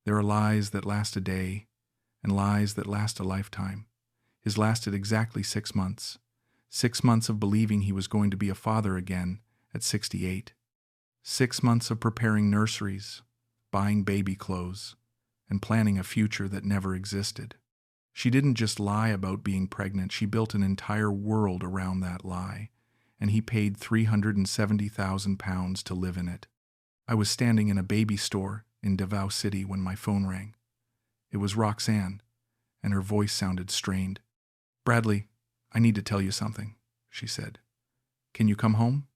There are lies that last a day, and lies that last a lifetime. His lasted exactly 6 months. 6 months of believing he was going to be a father again at 68. 6 months of preparing nurseries, buying baby clothes, and planning a future that never existed. She didn't just lie about being pregnant, she built an entire world around that lie, and he paid £370,000 to live in it. I was standing in a baby store in Davao City when my phone rang. It was Roxanne, and her voice sounded strained. "Bradley, I need to tell you something," she said. "Can you come home?"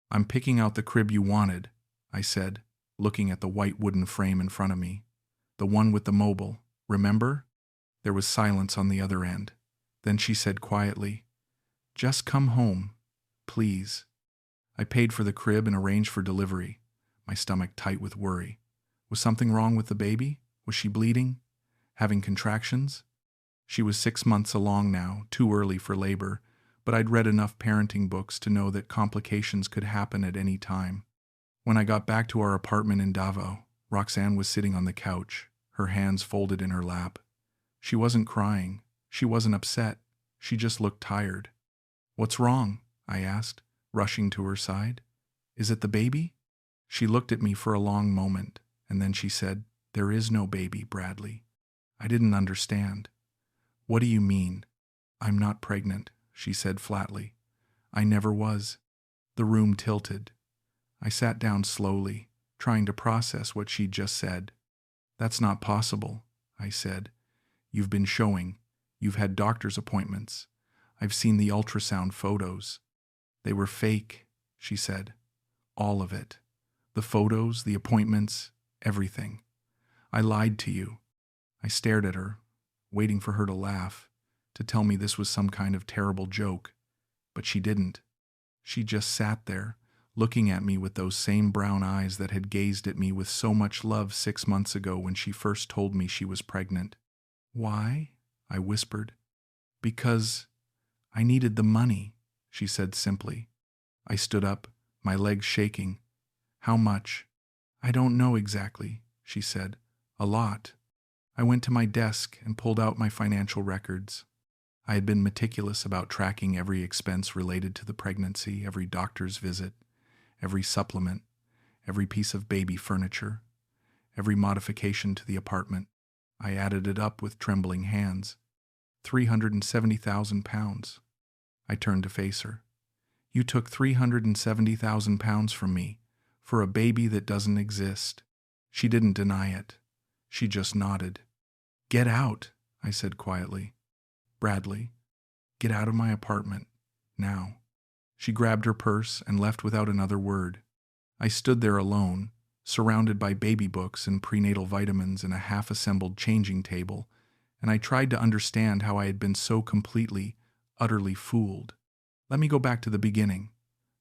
"I'm picking out the crib you wanted," I said, looking at the white wooden frame in front of me. "The one with the mobile, remember?" There was silence on the other end. Then she said quietly, "Just come home, please." I paid for the crib and arranged for delivery, my stomach tight with worry. Was something wrong with the baby? Was she bleeding? Having contractions? She was 6 months along now, too early for labor, but I'd read enough parenting books to know that complications could happen at any time. When I got back to our apartment in Davao, Roxanne was sitting on the couch, her hands folded in her lap. She wasn't crying. She wasn't upset. She just looked tired. "What's wrong?" I asked, rushing to her side. "Is it the baby?" She looked at me for a long moment, and then she said, "There is no baby, Bradley." I didn't understand. "What do you mean?" "I'm not pregnant," she said flatly. "I never was." The room tilted. I sat down slowly, trying to process what she'd just said. "That's not possible," I said. "You've been showing. You've had doctor's appointments. I've seen the ultrasound photos." "They were fake," she said. "All of it. The photos, the appointments, everything. I lied to you." I stared at her, waiting for her to laugh, to tell me this was some kind of terrible joke. But she didn't. She just sat there, looking at me with those same brown eyes that had gazed at me with so much love 6 months ago when she first told me she was pregnant. "Why?" I whispered. "Because I needed the money," she said simply. I stood up, my legs shaking. "How much?" "I don't know exactly," she said. "A lot." I went to my desk and pulled out my financial records. I had been meticulous about tracking every expense related to the pregnancy, every doctor's visit, every supplement, every piece of baby furniture, every modification to the apartment. I added it up with trembling hands. £370,000. I turned to face her. "You took £370,000 from me for a baby that doesn't exist." She didn't deny it. She just nodded. "Get out," I said quietly. "Bradley, get out of my apartment, now." She grabbed her purse and left without another word. I stood there alone, surrounded by baby books and prenatal vitamins and a half-assembled changing table, and I tried to understand how I had been so completely, utterly fooled. Let me go back to the beginning.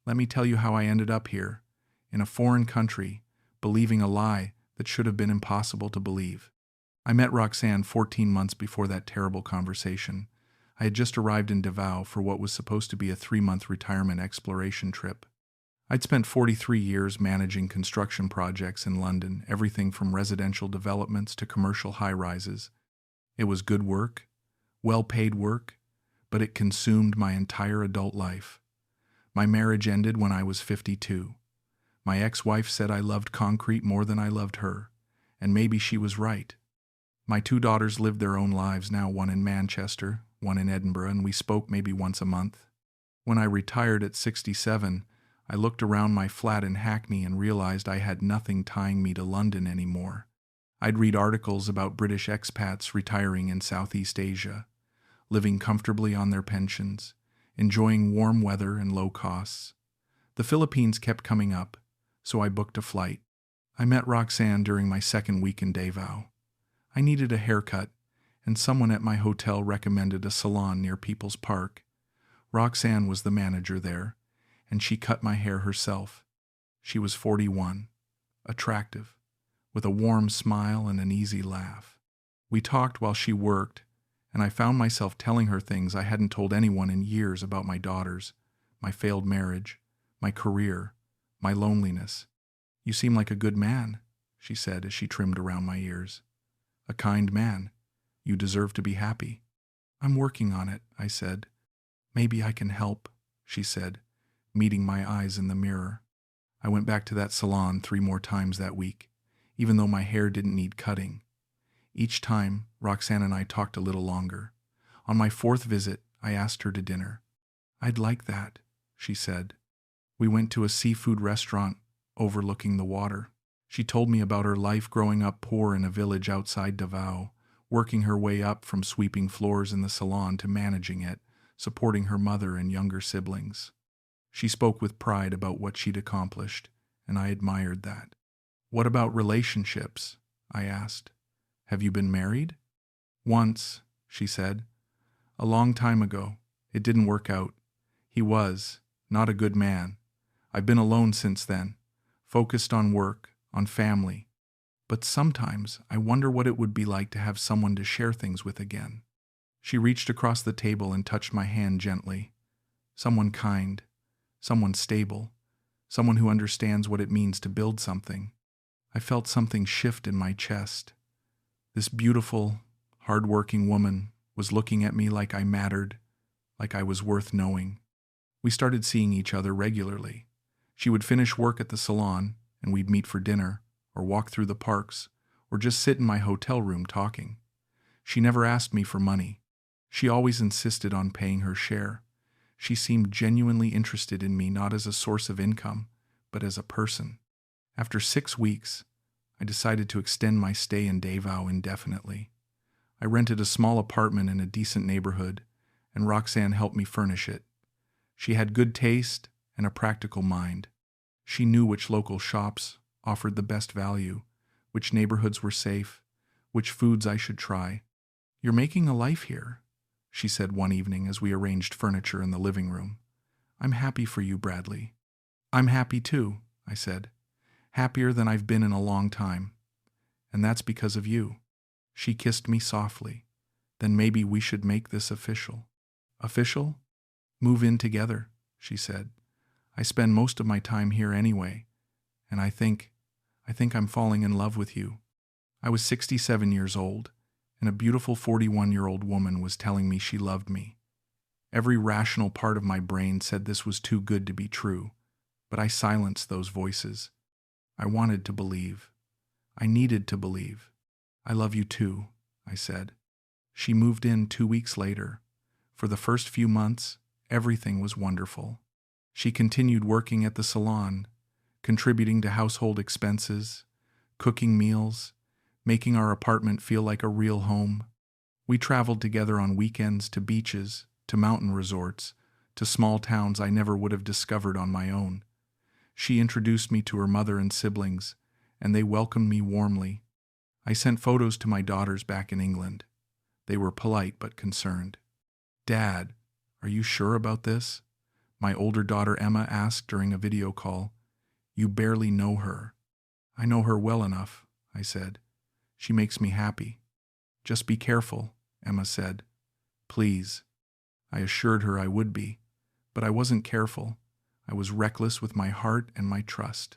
Let me tell you how I ended up here, in a foreign country, believing a lie that should have been impossible to believe. I met Roxanne 14 months before that terrible conversation. I had just arrived in Davao for what was supposed to be a 3-month retirement exploration trip. I'd spent 43 years managing construction projects in London, everything from residential developments to commercial high-rises. It was good work, well-paid work, but it consumed my entire adult life. My marriage ended when I was 52. My ex-wife said I loved concrete more than I loved her, and maybe she was right. My 2 daughters lived their own lives now, one in Manchester, one in Edinburgh, and we spoke maybe once a month. When I retired at 67, I looked around my flat in Hackney and realized I had nothing tying me to London anymore. I'd read articles about British expats retiring in Southeast Asia, living comfortably on their pensions, enjoying warm weather and low costs. The Philippines kept coming up, so I booked a flight. I met Roxanne during my second week in Davao. I needed a haircut, and someone at my hotel recommended a salon near People's Park. Roxanne was the manager there, and she cut my hair herself. She was 41, attractive, with a warm smile and an easy laugh. We talked while she worked, and I found myself telling her things I hadn't told anyone in years about my daughters, my failed marriage, my career, my loneliness. "You seem like a good man," she said as she trimmed around my ears. A kind man. You deserve to be happy. I'm working on it, I said. Maybe I can help, she said, meeting my eyes in the mirror. I went back to that salon 3 more times that week, even though my hair didn't need cutting. Each time, Roxanne and I talked a little longer. On my 4th visit, I asked her to dinner. I'd like that, she said. We went to a seafood restaurant overlooking the water. She told me about her life growing up poor in a village outside Davao, working her way up from sweeping floors in the salon to managing it, supporting her mother and younger siblings. She spoke with pride about what she'd accomplished, and I admired that. What about relationships? I asked. Have you been married? Once, she said. A long time ago. It didn't work out. He was not a good man. I've been alone since then, focused on work, on family. But sometimes I wonder what it would be like to have someone to share things with again. She reached across the table and touched my hand gently. Someone kind, someone stable, someone who understands what it means to build something. I felt something shift in my chest. This beautiful, hardworking woman was looking at me like I mattered, like I was worth knowing. We started seeing each other regularly. She would finish work at the salon, and we'd meet for dinner, or walk through the parks, or just sit in my hotel room talking. She never asked me for money. She always insisted on paying her share. She seemed genuinely interested in me, not as a source of income, but as a person. After 6 weeks, I decided to extend my stay in Davao indefinitely. I rented a small apartment in a decent neighborhood, and Roxanne helped me furnish it. She had good taste and a practical mind. She knew which local shops offered the best value, which neighborhoods were safe, which foods I should try. You're making a life here, she said one evening as we arranged furniture in the living room. I'm happy for you, Bradley. I'm happy too, I said. Happier than I've been in a long time. And that's because of you. She kissed me softly. Then maybe we should make this official. Official? Move in together, she said. I spend most of my time here anyway, and I think I'm falling in love with you. I was 67 years old, and a beautiful 41-year-old woman was telling me she loved me. Every rational part of my brain said this was too good to be true, but I silenced those voices. I wanted to believe. I needed to believe. I love you too, I said. She moved in 2 weeks later. For the first few months, everything was wonderful. She continued working at the salon, contributing to household expenses, cooking meals, making our apartment feel like a real home. We traveled together on weekends to beaches, to mountain resorts, to small towns I never would have discovered on my own. She introduced me to her mother and siblings, and they welcomed me warmly. I sent photos to my daughters back in England. They were polite but concerned. Dad, are you sure about this? My older daughter Emma asked during a video call. You barely know her. I know her well enough, I said. She makes me happy. Just be careful, Emma said. Please. I assured her I would be, but I wasn't careful. I was reckless with my heart and my trust.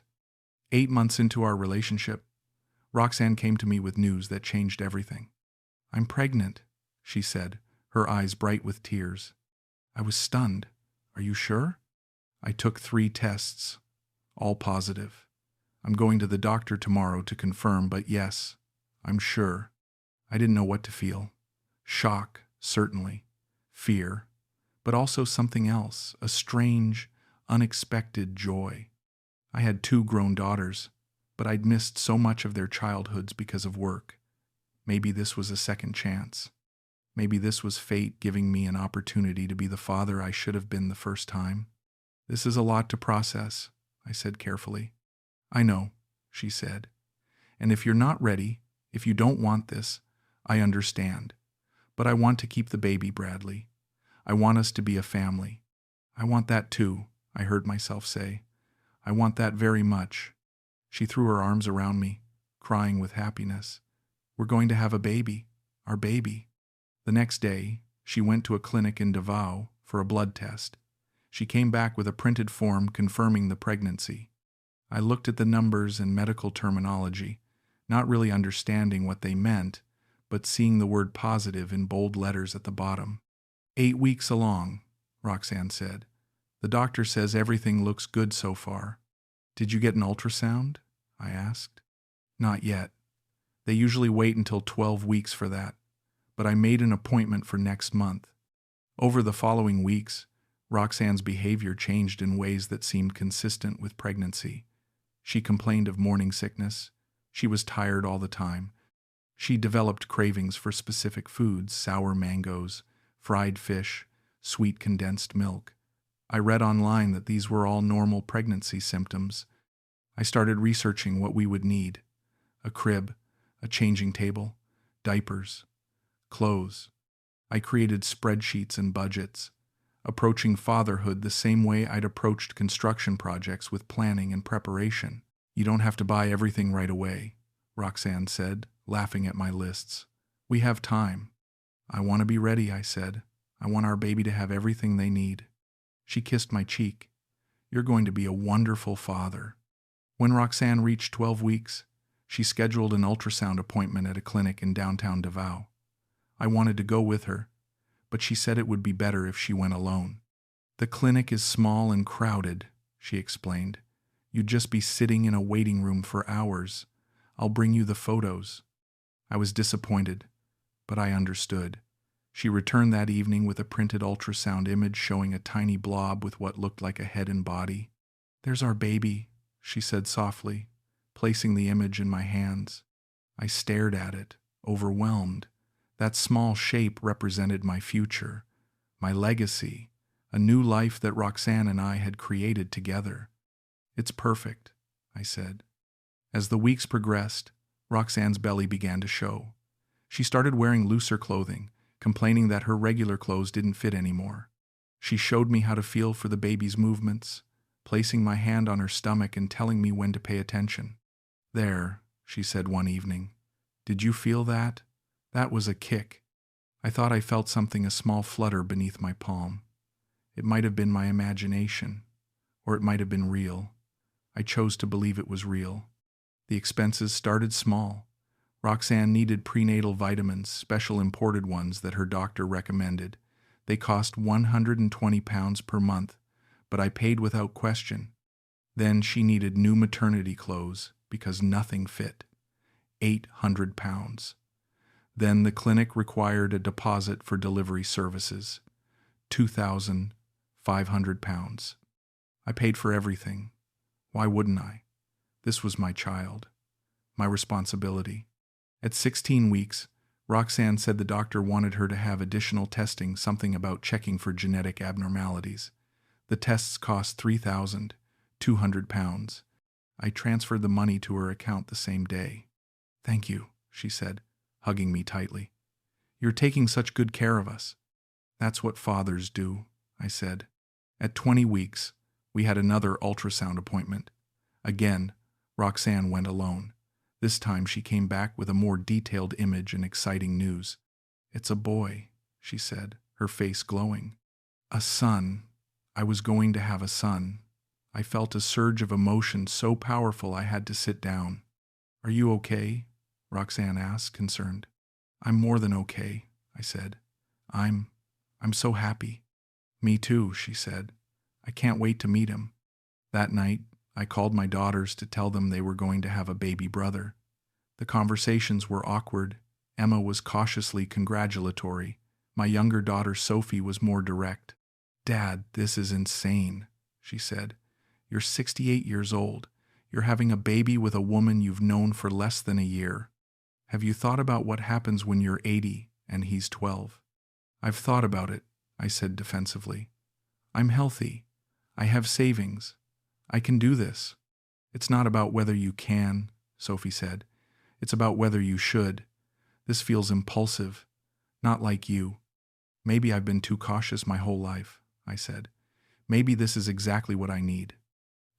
8 months into our relationship, Roxanne came to me with news that changed everything. I'm pregnant, she said, her eyes bright with tears. I was stunned. Are you sure? I took 3 tests, all positive. I'm going to the doctor tomorrow to confirm, but yes, I'm sure. I didn't know what to feel. Shock, certainly. Fear, but also something else, a strange, unexpected joy. I had 2 grown daughters, but I'd missed so much of their childhoods because of work. Maybe this was a second chance. Maybe this was fate giving me an opportunity to be the father I should have been the first time. This is a lot to process, I said carefully. I know, she said. And if you're not ready, if you don't want this, I understand. But I want to keep the baby, Bradley. I want us to be a family. I want that too, I heard myself say. I want that very much. She threw her arms around me, crying with happiness. We're going to have a baby, our baby. The next day, she went to a clinic in Davao for a blood test. She came back with a printed form confirming the pregnancy. I looked at the numbers and medical terminology, not really understanding what they meant, but seeing the word positive in bold letters at the bottom. 8 weeks along, Roxanne said. The doctor says everything looks good so far. Did you get an ultrasound? I asked. Not yet. They usually wait until 12 weeks for that, but I made an appointment for next month. Over the following weeks, Roxanne's behavior changed in ways that seemed consistent with pregnancy. She complained of morning sickness. She was tired all the time. She developed cravings for specific foods, sour mangoes, fried fish, sweet condensed milk. I read online that these were all normal pregnancy symptoms. I started researching what we would need: a crib, a changing table, diapers, clothes. I created spreadsheets and budgets, approaching fatherhood the same way I'd approached construction projects, with planning and preparation. You don't have to buy everything right away, Roxanne said, laughing at my lists. We have time. I want to be ready, I said. I want our baby to have everything they need. She kissed my cheek. You're going to be a wonderful father. When Roxanne reached 12 weeks, she scheduled an ultrasound appointment at a clinic in downtown Davao. I wanted to go with her, but she said it would be better if she went alone. The clinic is small and crowded, she explained. You'd just be sitting in a waiting room for hours. I'll bring you the photos. I was disappointed, but I understood. She returned that evening with a printed ultrasound image showing a tiny blob with what looked like a head and body. There's our baby, she said softly, placing the image in my hands. I stared at it, overwhelmed. That small shape represented my future, my legacy, a new life that Roxanne and I had created together. It's perfect, I said. As the weeks progressed, Roxanne's belly began to show. She started wearing looser clothing, complaining that her regular clothes didn't fit anymore. She showed me how to feel for the baby's movements, placing my hand on her stomach and telling me when to pay attention. There, she said one evening. Did you feel that? That was a kick. I thought I felt something, a small flutter beneath my palm. It might have been my imagination, or it might have been real. I chose to believe it was real. The expenses started small. Roxanne needed prenatal vitamins, special imported ones that her doctor recommended. They cost £120 per month, but I paid without question. Then she needed new maternity clothes because nothing fit. £800. Then the clinic required a deposit for delivery services. £2,500. I paid for everything. Why wouldn't I? This was my child, my responsibility. At 16 weeks, Roxanne said the doctor wanted her to have additional testing, something about checking for genetic abnormalities. The tests cost £3,200. I transferred the money to her account the same day. Thank you, she said, hugging me tightly. You're taking such good care of us. That's what fathers do, I said. At 20 weeks, we had another ultrasound appointment. Again, Roxanne went alone. This time she came back with a more detailed image and exciting news. It's a boy, she said, her face glowing. A son. I was going to have a son. I felt a surge of emotion so powerful I had to sit down. Are you okay? Roxanne asked, concerned. I'm more than okay, I said. I'm so happy. Me too, she said. I can't wait to meet him. That night, I called my daughters to tell them they were going to have a baby brother. The conversations were awkward. Emma was cautiously congratulatory. My younger daughter Sophie was more direct. Dad, this is insane, she said. You're 68 years old. You're having a baby with a woman you've known for less than a year. Have you thought about what happens when you're 80 and he's 12? I've thought about it, I said defensively. I'm healthy. I have savings. I can do this. It's not about whether you can, Sophie said. It's about whether you should. This feels impulsive, not like you. Maybe I've been too cautious my whole life, I said. Maybe this is exactly what I need.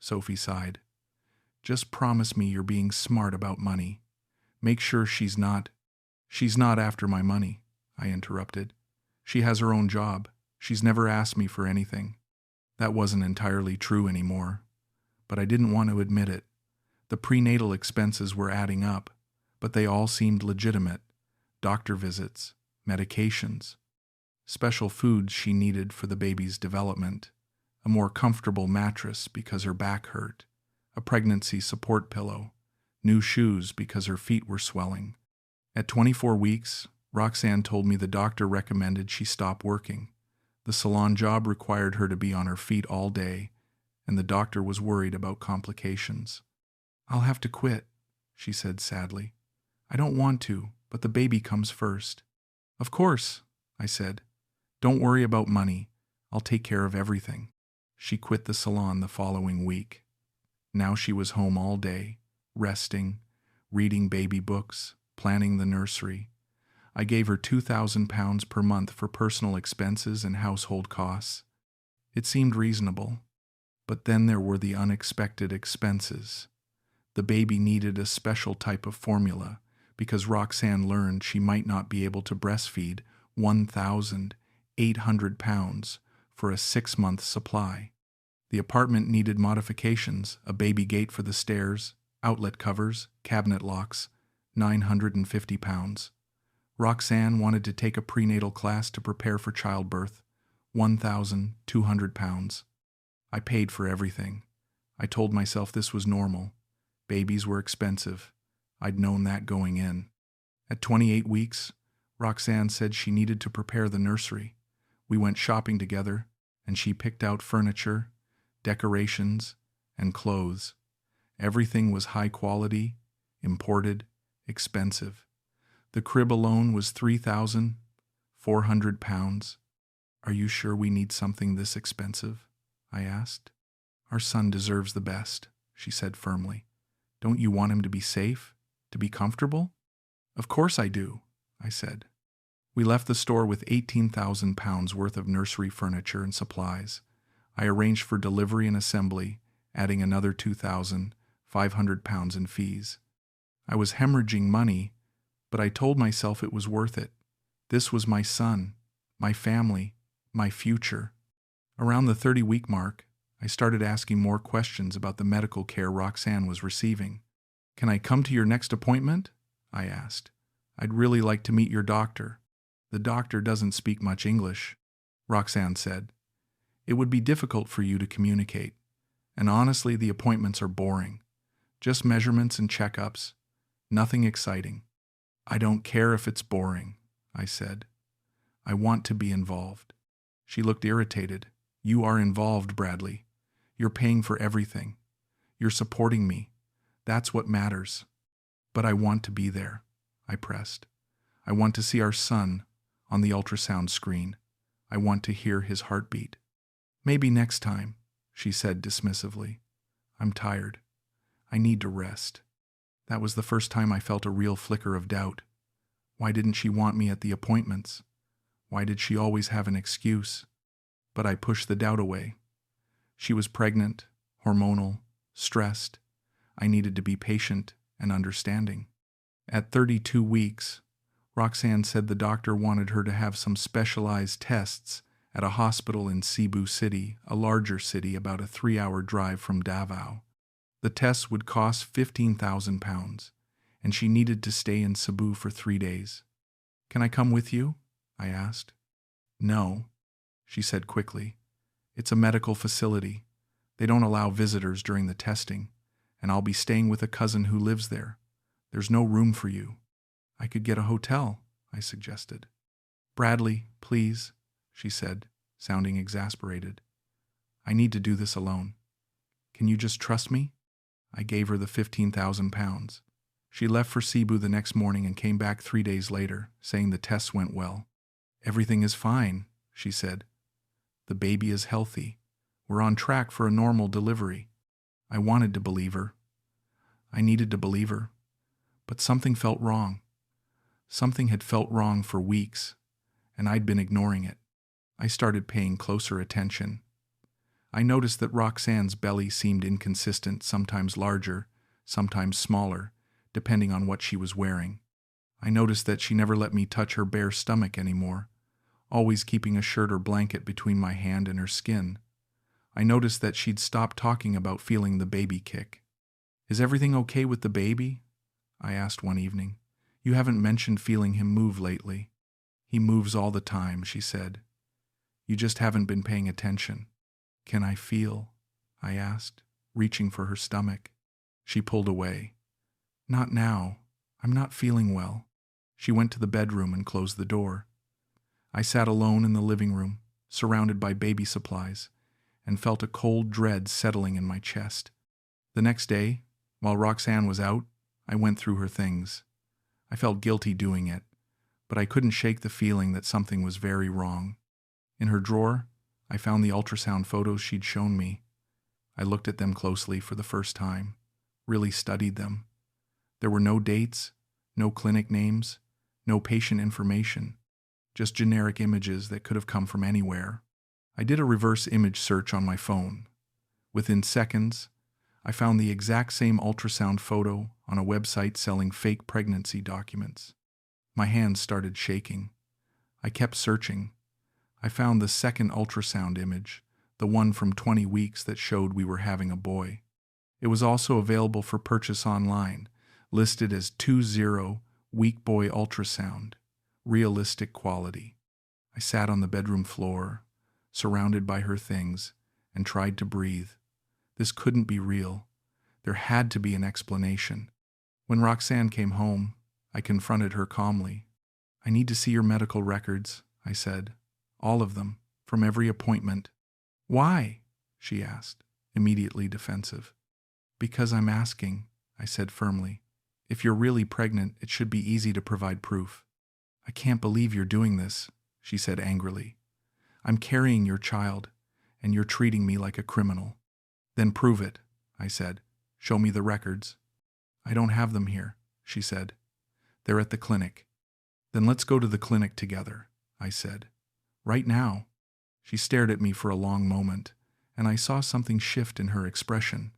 Sophie sighed. Just promise me you're being smart about money. Make sure she's not after my money, I interrupted. She has her own job. She's never asked me for anything. That wasn't entirely true anymore, but I didn't want to admit it. The prenatal expenses were adding up, but they all seemed legitimate. doctor visits, medications, special foods she needed for the baby's development, a more comfortable mattress because her back hurt, a pregnancy support pillow, new shoes because her feet were swelling. At 24 weeks, Roxanne told me the doctor recommended she stop working. The salon job required her to be on her feet all day, and the doctor was worried about complications. "I'll have to quit," she said sadly. "I don't want to, but the baby comes first." "Of course," I said. "Don't worry about money. I'll take care of everything." She quit the salon the following week. Now she was home all day, resting, reading baby books, planning the nursery. I gave her £2,000 per month for personal expenses and household costs. It seemed reasonable. But then there were the unexpected expenses. The baby needed a special type of formula because Roxanne learned she might not be able to breastfeed £1,800 for a 6-month supply. The apartment needed modifications, a baby gate for the stairs, outlet covers, cabinet locks, £950. Roxanne wanted to take a prenatal class to prepare for childbirth, £1,200. I paid for everything. I told myself this was normal. Babies were expensive. I'd known that going in. At 28 weeks, Roxanne said she needed to prepare the nursery. We went shopping together, and she picked out furniture, decorations, and clothes. Everything was high quality, imported, expensive. The crib alone was £3,400. "Are you sure we need something this expensive?" I asked. "Our son deserves the best," she said firmly. "Don't you want him to be safe, to be comfortable?" "Of course I do," I said. We left the store with £18,000 worth of nursery furniture and supplies. I arranged for delivery and assembly, adding another £2,500 in fees. I was hemorrhaging money, but I told myself it was worth it. This was my son, my family, my future. Around the 30-week mark, I started asking more questions about the medical care Roxanne was receiving. "Can I come to your next appointment?" I asked. "I'd really like to meet your doctor." "The doctor doesn't speak much English," Roxanne said. "It would be difficult for you to communicate. And honestly, the appointments are boring. Just measurements and checkups. Nothing exciting." "I don't care if it's boring," I said. "I want to be involved." She looked irritated. "You are involved, Bradley. You're paying for everything. You're supporting me. That's what matters." "But I want to be there," I pressed. "I want to see our son on the ultrasound screen. I want to hear his heartbeat." "Maybe next time," she said dismissively. "I'm tired. I need to rest." That was the first time I felt a real flicker of doubt. Why didn't she want me at the appointments? Why did she always have an excuse? But I pushed the doubt away. She was pregnant, hormonal, stressed. I needed to be patient and understanding. At 32 weeks, Roxanne said the doctor wanted her to have some specialized tests at a hospital in Cebu City, a larger city about a 3-hour drive from Davao. The tests would cost £15,000, and she needed to stay in Cebu for 3 days. "Can I come with you?" I asked. "No," she said quickly. "It's a medical facility. They don't allow visitors during the testing, and I'll be staying with a cousin who lives there. There's no room for you." "I could get a hotel," I suggested. "Bradley, please," she said, sounding exasperated. "I need to do this alone. Can you just trust me?" I gave her the £15,000. She left for Cebu the next morning and came back 3 days later, saying the tests went well. "Everything is fine," she said. "The baby is healthy. We're on track for a normal delivery." I wanted to believe her. I needed to believe her. But something felt wrong. Something had felt wrong for weeks, and I'd been ignoring it. I started paying closer attention. I noticed that Roxanne's belly seemed inconsistent, sometimes larger, sometimes smaller, depending on what she was wearing. I noticed that she never let me touch her bare stomach anymore, always keeping a shirt or blanket between my hand and her skin. I noticed that she'd stopped talking about feeling the baby kick. "Is everything okay with the baby?" I asked one evening. You haven't mentioned feeling him move lately. He moves all the time, she said. You just haven't been paying attention. Can I feel? I asked, reaching for her stomach. She pulled away. Not now. I'm not feeling well. She went to the bedroom and closed the door. I sat alone in the living room, surrounded by baby supplies, and felt a cold dread settling in my chest. The next day, while Roxanne was out, I went through her things. I felt guilty doing it, but I couldn't shake the feeling that something was very wrong. In her drawer, I found the ultrasound photos she'd shown me. I looked at them closely for the first time, really studied them. There were no dates, no clinic names, no patient information, just generic images that could have come from anywhere. I did a reverse image search on my phone. Within seconds, I found the exact same ultrasound photo on a website selling fake pregnancy documents. My hands started shaking. I kept searching. I found the second ultrasound image, the one from 20 weeks that showed we were having a boy. It was also available for purchase online, listed as 2-0 week boy ultrasound, realistic quality. I sat on the bedroom floor, surrounded by her things, and tried to breathe. This couldn't be real. There had to be an explanation. When Roxanne came home, I confronted her calmly. I need to see your medical records, I said. All of them, from every appointment. Why? She asked, immediately defensive. Because I'm asking, I said firmly. If you're really pregnant, it should be easy to provide proof. I can't believe you're doing this, she said angrily. I'm carrying your child, and you're treating me like a criminal. Then prove it, I said. Show me the records. I don't have them here, she said. They're at the clinic. Then let's go to the clinic together, I said. Right now. She stared at me for a long moment, and I saw something shift in her expression.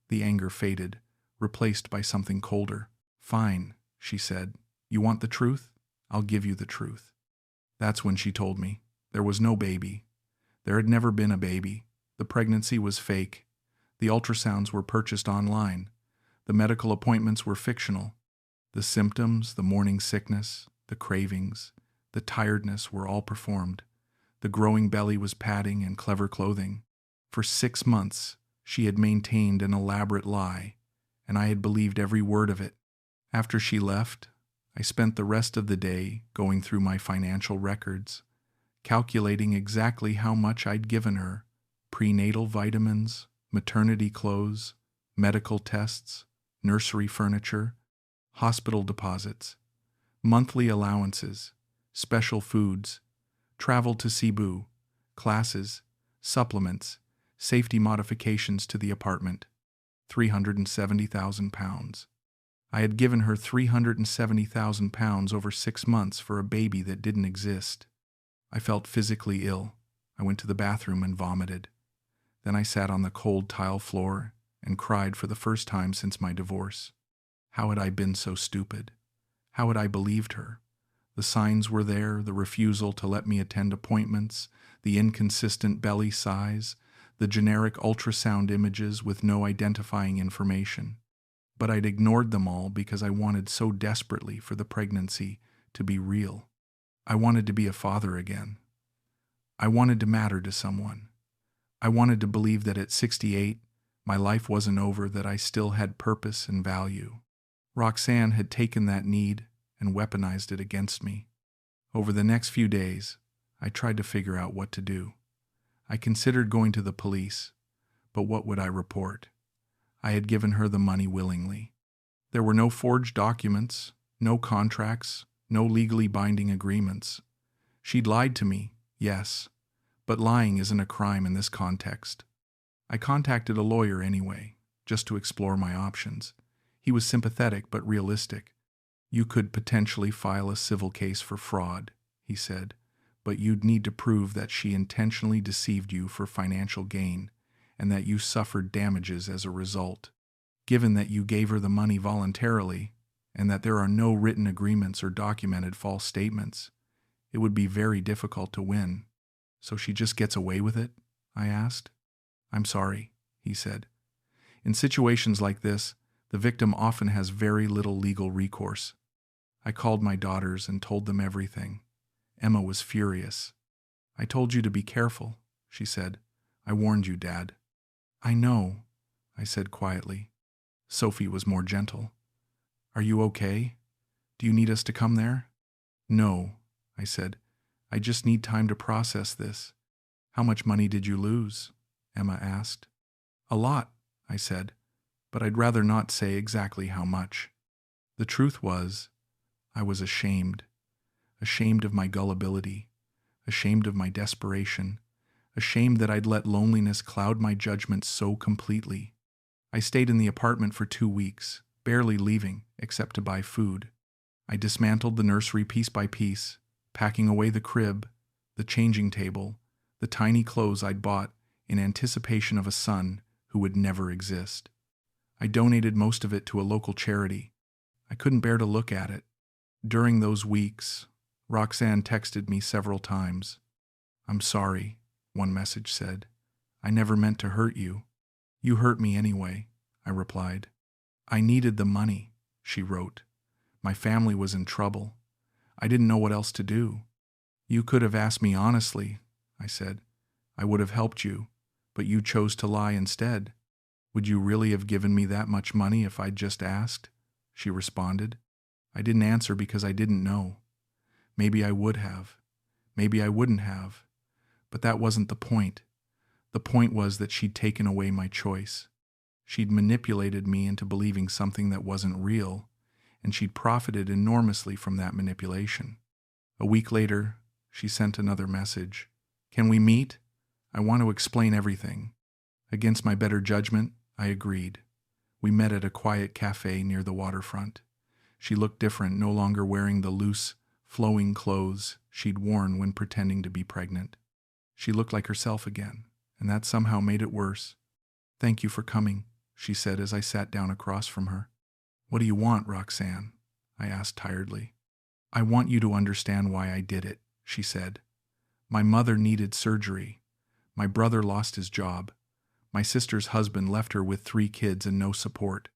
The anger faded, replaced by something colder. Fine, she said. You want the truth? I'll give you the truth. That's when she told me. There was no baby. There had never been a baby. The pregnancy was fake. The ultrasounds were purchased online. The medical appointments were fictional. The symptoms, the morning sickness, the cravings, the tiredness were all performed. The growing belly was padding and clever clothing. For 6 months, she had maintained an elaborate lie, and I had believed every word of it. After she left, I spent the rest of the day going through my financial records, calculating exactly how much I'd given her: prenatal vitamins, maternity clothes, medical tests, nursery furniture, hospital deposits, monthly allowances, special foods, travel to Cebu, classes, supplements, safety modifications to the apartment. 370,000 pounds. I had given her 370,000 pounds over 6 months for a baby that didn't exist. I felt physically ill. I went to the bathroom and vomited. Then I sat on the cold tile floor and cried for the first time since my divorce. How had I been so stupid? How had I believed her? The signs were there, the refusal to let me attend appointments, the inconsistent belly size, the generic ultrasound images with no identifying information. But I'd ignored them all because I wanted so desperately for the pregnancy to be real. I wanted to be a father again. I wanted to matter to someone. I wanted to believe that at 68, my life wasn't over, that I still had purpose and value. Roxanne had taken that need and weaponized it against me. Over the next few days, I tried to figure out what to do. I considered going to the police, but what would I report? I had given her the money willingly. There were no forged documents, no contracts, no legally binding agreements. She'd lied to me, yes, but lying isn't a crime in this context. I contacted a lawyer anyway, just to explore my options. He was sympathetic but realistic. You could potentially file a civil case for fraud, he said, but you'd need to prove that she intentionally deceived you for financial gain and that you suffered damages as a result. Given that you gave her the money voluntarily and that there are no written agreements or documented false statements, it would be very difficult to win. So she just gets away with it? I asked. I'm sorry, he said. In situations like this, the victim often has very little legal recourse. I called my daughters and told them everything. Emma was furious. I told you to be careful, she said. I warned you, Dad. I know, I said quietly. Sophie was more gentle. Are you okay? Do you need us to come there? No, I said. I just need time to process this. How much money did you lose? Emma asked. A lot, I said, but I'd rather not say exactly how much. The truth was, I was ashamed of my gullibility, ashamed of my desperation, ashamed that I'd let loneliness cloud my judgment so completely. I stayed in the apartment for 2 weeks, barely leaving except to buy food. I dismantled the nursery piece by piece, packing away the crib, the changing table, the tiny clothes I'd bought in anticipation of a son who would never exist. I donated most of it to a local charity. I couldn't bear to look at it. During those weeks, Roxanne texted me several times. I'm sorry, one message said. I never meant to hurt you. You hurt me anyway, I replied. I needed the money, she wrote. My family was in trouble. I didn't know what else to do. You could have asked me honestly, I said. I would have helped you, but you chose to lie instead. Would you really have given me that much money if I'd just asked? She responded. I didn't answer because I didn't know. Maybe I would have. Maybe I wouldn't have. But that wasn't the point. The point was that she'd taken away my choice. She'd manipulated me into believing something that wasn't real, and she'd profited enormously from that manipulation. A week later, she sent another message. Can we meet? I want to explain everything. Against my better judgment, I agreed. We met at a quiet cafe near the waterfront. She looked different, no longer wearing the loose, flowing clothes she'd worn when pretending to be pregnant. She looked like herself again, and that somehow made it worse. Thank you for coming, she said as I sat down across from her. What do you want, Roxanne? I asked tiredly. I want you to understand why I did it, she said. My mother needed surgery. My brother lost his job. My sister's husband left her with 3 kids and no support.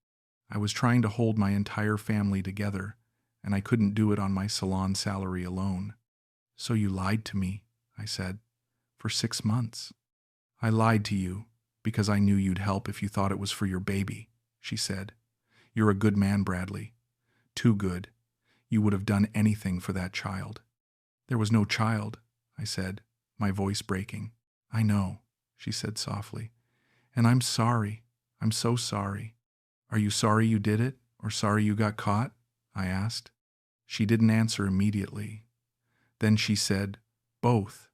I was trying to hold my entire family together, and I couldn't do it on my salon salary alone. So you lied to me, I said, for 6 months. I lied to you because I knew you'd help if you thought it was for your baby, she said. You're a good man, Bradley. Too good. You would have done anything for that child. There was no child, I said, my voice breaking. I know, she said softly. And I'm sorry. I'm so sorry. Are you sorry you did it, or sorry you got caught? I asked. She didn't answer immediately. Then she said, both.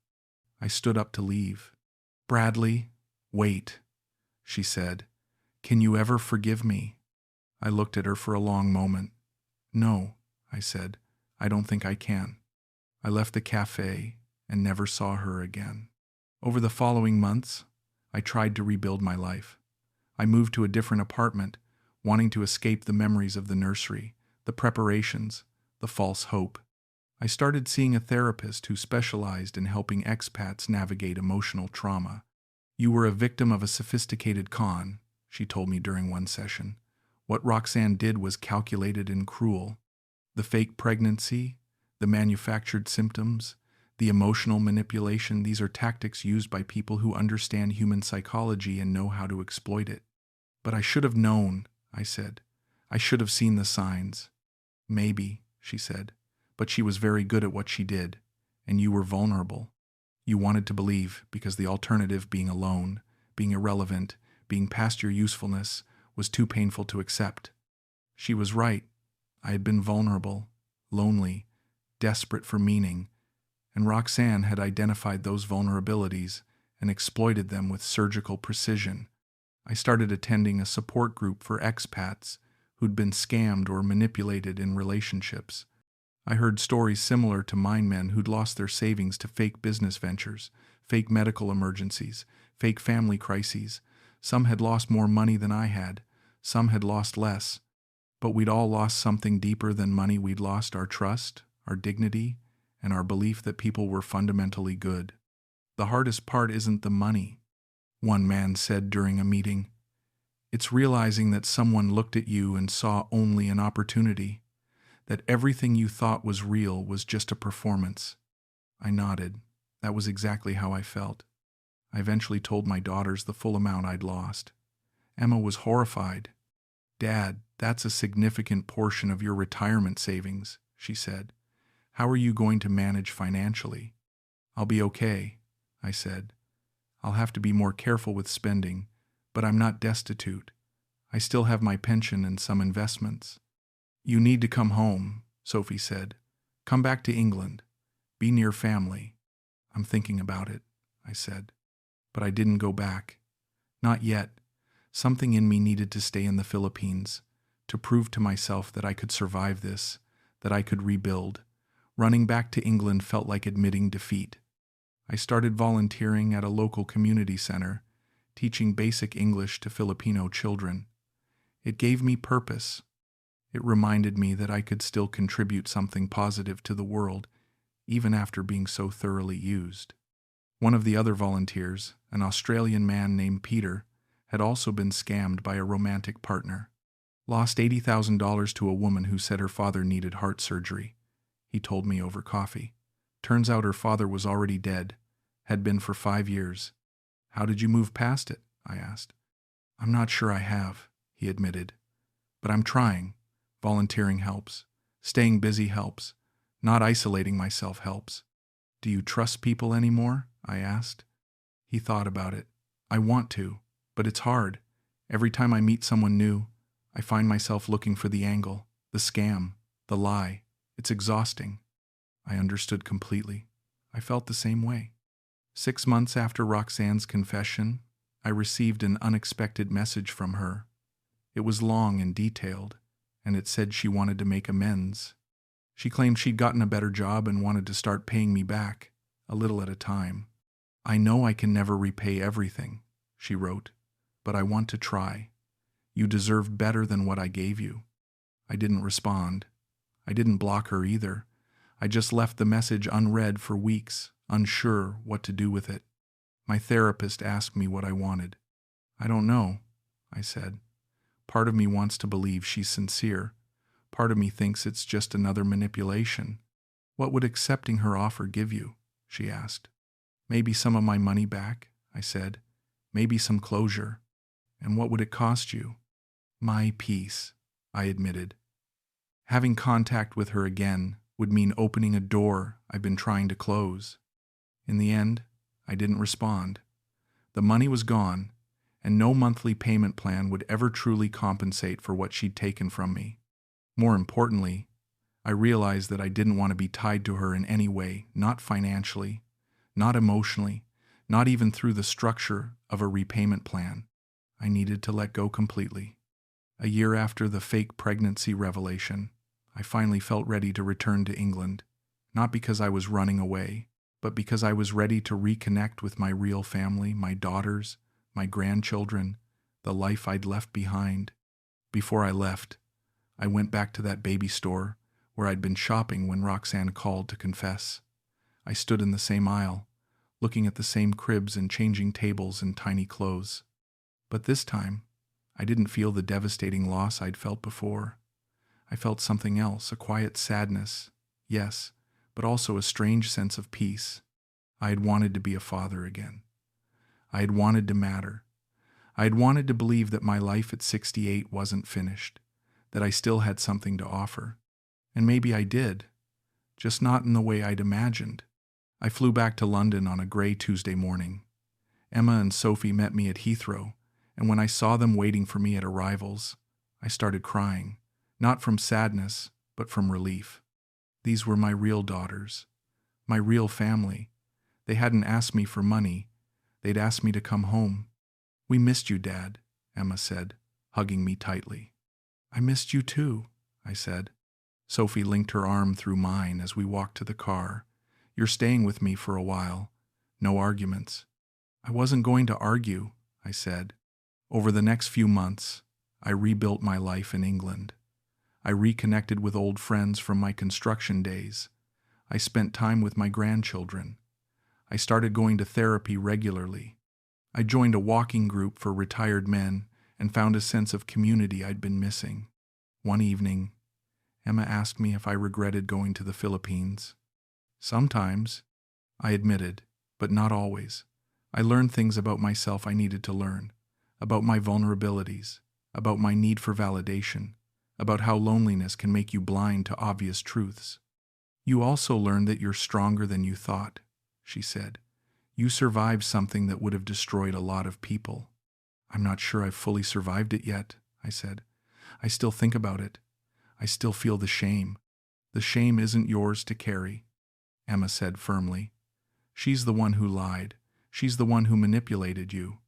I stood up to leave. Bradley, wait, she said. Can you ever forgive me? I looked at her for a long moment. No, I said. I don't think I can. I left the cafe and never saw her again. Over the following months, I tried to rebuild my life. I moved to a different apartment, wanting to escape the memories of the nursery, the preparations, the false hope. I started seeing a therapist who specialized in helping expats navigate emotional trauma. You were a victim of a sophisticated con, she told me during one session. What Roxanne did was calculated and cruel. The fake pregnancy, the manufactured symptoms, the emotional manipulation, these are tactics used by people who understand human psychology and know how to exploit it. But I should have known, I said. I should have seen the signs. Maybe, she said, but she was very good at what she did, and you were vulnerable. You wanted to believe because the alternative, being alone, being irrelevant, being past your usefulness, was too painful to accept. She was right. I had been vulnerable, lonely, desperate for meaning, and Roxanne had identified those vulnerabilities and exploited them with surgical precision. I started attending a support group for expats who'd been scammed or manipulated in relationships. I heard stories similar to mine, men who'd lost their savings to fake business ventures, fake medical emergencies, fake family crises. Some had lost more money than I had. Some had lost less. But we'd all lost something deeper than money. We'd lost our trust, our dignity, and our belief that people were fundamentally good. The hardest part isn't the money, one man said during a meeting. It's realizing that someone looked at you and saw only an opportunity. That everything you thought was real was just a performance. I nodded. That was exactly how I felt. I eventually told my daughters the full amount I'd lost. Emma was horrified. "Dad, that's a significant portion of your retirement savings," she said. "How are you going to manage financially?" "I'll be okay," I said. "I'll have to be more careful with spending, but I'm not destitute. I still have my pension and some investments." "You need to come home," Sophie said. "Come back to England. Be near family." "I'm thinking about it," I said. But I didn't go back. Not yet. Something in me needed to stay in the Philippines, to prove to myself that I could survive this, that I could rebuild. Running back to England felt like admitting defeat. I started volunteering at a local community center, teaching basic English to Filipino children. It gave me purpose. It reminded me that I could still contribute something positive to the world, even after being so thoroughly used. One of the other volunteers, an Australian man named Peter, had also been scammed by a romantic partner. Lost $80,000 to a woman who said her father needed heart surgery. He told me over coffee. Turns out her father was already dead, had been for 5 years. "How did you move past it?" I asked. "I'm not sure I have," he admitted. "But I'm trying. Volunteering helps. Staying busy helps. Not isolating myself helps." "Do you trust people anymore?" I asked. He thought about it. "I want to, but it's hard. Every time I meet someone new, I find myself looking for the angle, the scam, the lie. It's exhausting." I understood completely. I felt the same way. 6 months after Roxanne's confession, I received an unexpected message from her. It was long and detailed, and it said she wanted to make amends. She claimed she'd gotten a better job and wanted to start paying me back, a little at a time. "I know I can never repay everything," she wrote, "but I want to try. You deserve better than what I gave you." I didn't respond. I didn't block her either. I just left the message unread for weeks, unsure what to do with it. My therapist asked me what I wanted. "I don't know," I said. Part of me wants to believe she's sincere. Part of me thinks it's just another manipulation. "What would accepting her offer give you?" she asked. "Maybe some of my money back," I said. "Maybe some closure." "And what would it cost you?" "My peace," I admitted. Having contact with her again would mean opening a door I've been trying to close. In the end, I didn't respond. The money was gone, and no monthly payment plan would ever truly compensate for what she'd taken from me. More importantly, I realized that I didn't want to be tied to her in any way, not financially, not emotionally, not even through the structure of a repayment plan. I needed to let go completely. A year after the fake pregnancy revelation, I finally felt ready to return to England, not because I was running away, but because I was ready to reconnect with my real family, my daughters, my grandchildren, the life I'd left behind. Before I left, I went back to that baby store where I'd been shopping when Roxanne called to confess. I stood in the same aisle, looking at the same cribs and changing tables and tiny clothes. But this time, I didn't feel the devastating loss I'd felt before. I felt something else, a quiet sadness, yes, but also a strange sense of peace. I had wanted to be a father again. I had wanted to matter. I had wanted to believe that my life at 68 wasn't finished, that I still had something to offer. And maybe I did, just not in the way I'd imagined. I flew back to London on a gray Tuesday morning. Emma and Sophie met me at Heathrow, and when I saw them waiting for me at arrivals, I started crying, not from sadness, but from relief. These were my real daughters, my real family. They hadn't asked me for money. They'd asked me to come home. "We missed you, Dad," Emma said, hugging me tightly. "I missed you too," I said. Sophie linked her arm through mine as we walked to the car. "You're staying with me for a while. No arguments." "I wasn't going to argue," I said. Over the next few months, I rebuilt my life in England. I reconnected with old friends from my construction days. I spent time with my grandchildren. I started going to therapy regularly. I joined a walking group for retired men and found a sense of community I'd been missing. One evening, Emma asked me if I regretted going to the Philippines. Sometimes, I admitted, but not always. I learned things about myself I needed to learn, about my vulnerabilities, about my need for validation, about how loneliness can make you blind to obvious truths. You also learned that you're stronger than you thought, she said. You survived something that would have destroyed a lot of people. I'm not sure I've fully survived it yet, I said. I still think about it. I still feel the shame. The shame isn't yours to carry, Emma said firmly. She's the one who lied. She's the one who manipulated you.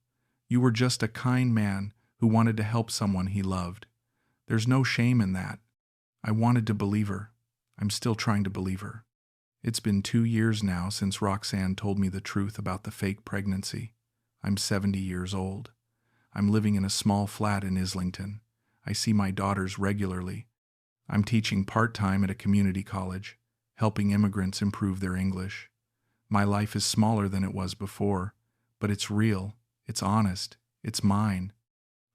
You were just a kind man who wanted to help someone he loved. There's no shame in that. I wanted to believe her. I'm still trying to believe her. It's been 2 years now since Roxanne told me the truth about the fake pregnancy. I'm 70 years old. I'm living in a small flat in Islington. I see my daughters regularly. I'm teaching part-time at a community college, helping immigrants improve their English. My life is smaller than it was before, but it's real, it's honest, it's mine.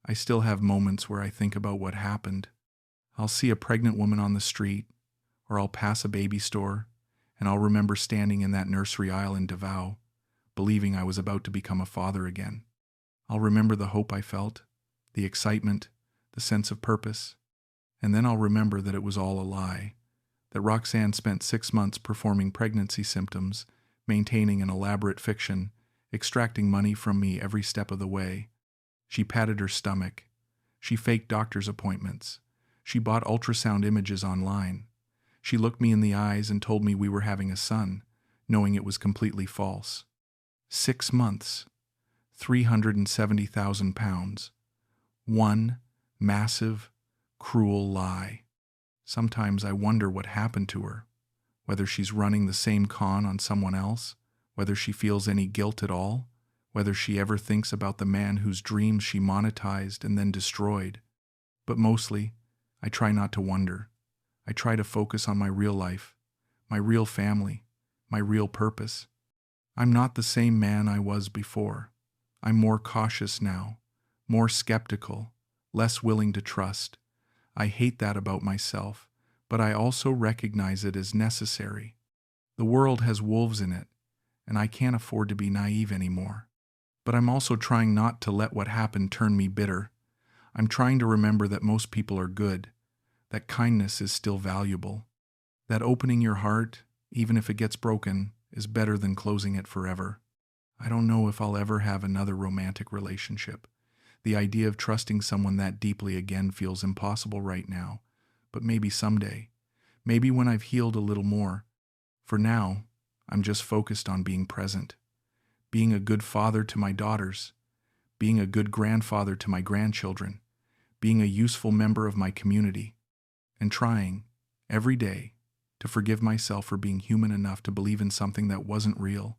I still have moments where I think about what happened. I'll see a pregnant woman on the street, or I'll pass a baby store, and I'll remember standing in that nursery aisle in Davao, believing I was about to become a father again. I'll remember the hope I felt, the excitement, the sense of purpose, and then I'll remember that it was all a lie, that Roxanne spent 6 months performing pregnancy symptoms, maintaining an elaborate fiction, extracting money from me every step of the way. She patted her stomach. She faked doctor's appointments. She bought ultrasound images online. She looked me in the eyes and told me we were having a son, knowing it was completely false. 6 months. 370,000 pounds. One massive, cruel lie. Sometimes I wonder what happened to her, whether she's running the same con on someone else, whether she feels any guilt at all, whether she ever thinks about the man whose dreams she monetized and then destroyed. But mostly, I try not to wonder. I try to focus on my real life, my real family, my real purpose. I'm not the same man I was before. I'm more cautious now, more skeptical, less willing to trust. I hate that about myself, but I also recognize it as necessary. The world has wolves in it, and I can't afford to be naive anymore. But I'm also trying not to let what happened turn me bitter. I'm trying to remember that most people are good, that kindness is still valuable, that opening your heart, even if it gets broken, is better than closing it forever. I don't know if I'll ever have another romantic relationship. The idea of trusting someone that deeply again feels impossible right now, but maybe someday. Maybe when I've healed a little more. For now, I'm just focused on being present, being a good father to my daughters, being a good grandfather to my grandchildren, being a useful member of my community, and trying, every day, to forgive myself for being human enough to believe in something that wasn't real.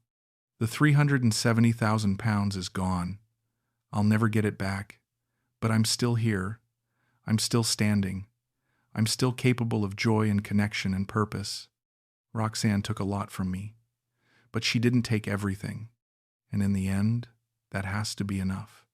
The 370,000 pounds is gone. I'll never get it back, but I'm still here. I'm still standing. I'm still capable of joy and connection and purpose. Roxanne took a lot from me, but she didn't take everything, and in the end, that has to be enough.